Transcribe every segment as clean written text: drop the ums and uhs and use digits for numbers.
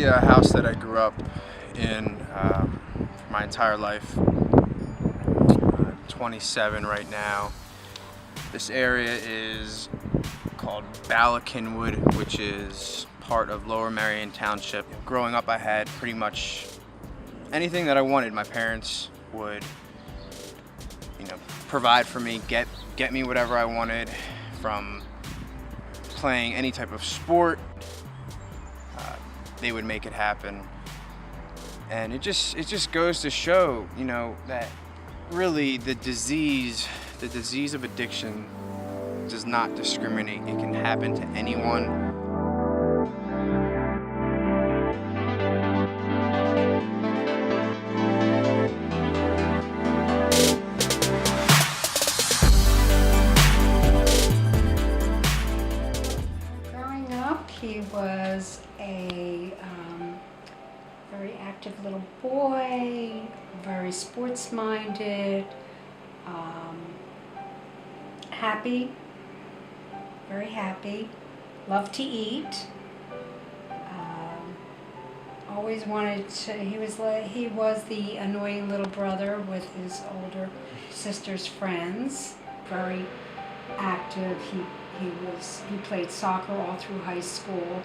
the house that I grew up in for my entire life. I'm 27 right now. This area is called Bala-Cynwyd, which is part of Lower Merion Township. Growing up, I had pretty much anything that I wanted. My parents would, provide for me, get me whatever I wanted, from playing any type of sport. They would make it happen, and it just goes to show, that really the disease of addiction does not discriminate. It can happen to anyone. Growing up, he was a very active little boy, very sports-minded, happy, very happy, loved to eat, always wanted to, he was the annoying little brother with his older sister's friends, very active. He played soccer all through high school,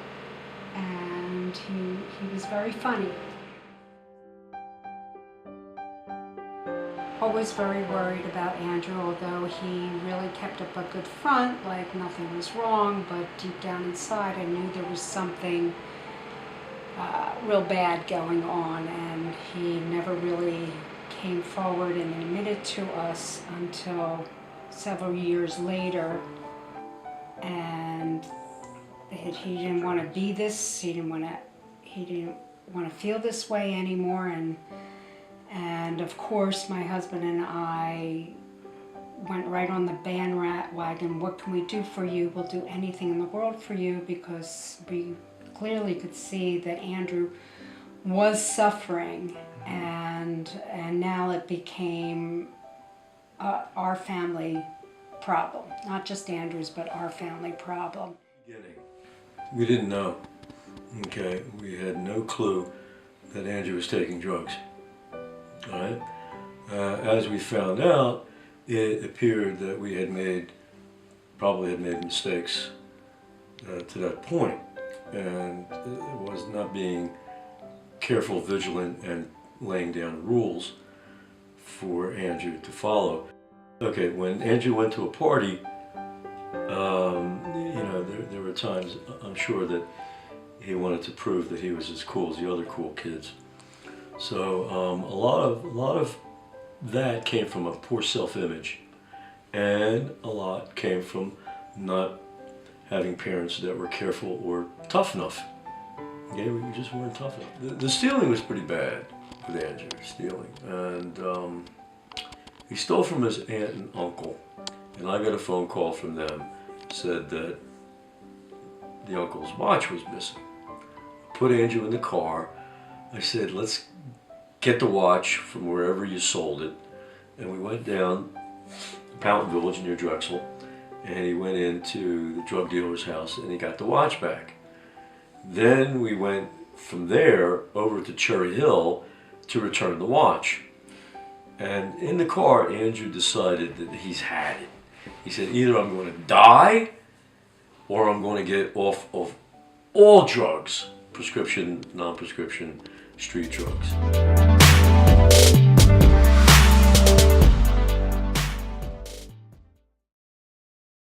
and he was very funny. Always very worried about Andrew, although he really kept up a good front, like nothing was wrong, but deep down inside I knew there was something real bad going on, and he never really came forward and admitted to us until several years later. And he didn't want to be this. He didn't want to feel this way anymore. And of course, my husband and I went right on the bandwagon. What can we do for you? We'll do anything in the world for you, because we clearly could see that Andrew was suffering, and now it became our family problem, not just Andrew's, but our family problem. We didn't know. Okay, we had no clue that Andrew was taking drugs. All right. As we found out, it appeared that we probably had made mistakes to that point, and it was not being careful, vigilant, and laying down rules for Andrew to follow. Okay, when Andrew went to a party, there were times, I'm sure, that he wanted to prove that he was as cool as the other cool kids. So a lot of that came from a poor self-image, and a lot came from not having parents that were careful or tough enough. Okay, we just weren't tough enough. The stealing was pretty bad with Andrew, stealing, and he stole from his aunt and uncle, and I got a phone call from them, said that the uncle's watch was missing. I put Andrew in the car. I said, let's get the watch from wherever you sold it. And we went down to Pound Village near Drexel, and he went into the drug dealer's house and he got the watch back. Then we went from there over to Cherry Hill to return the watch. And in the car, Andrew decided that he's had it. He said, either I'm going to die or I'm going to get off of all drugs, prescription, non-prescription, street drugs.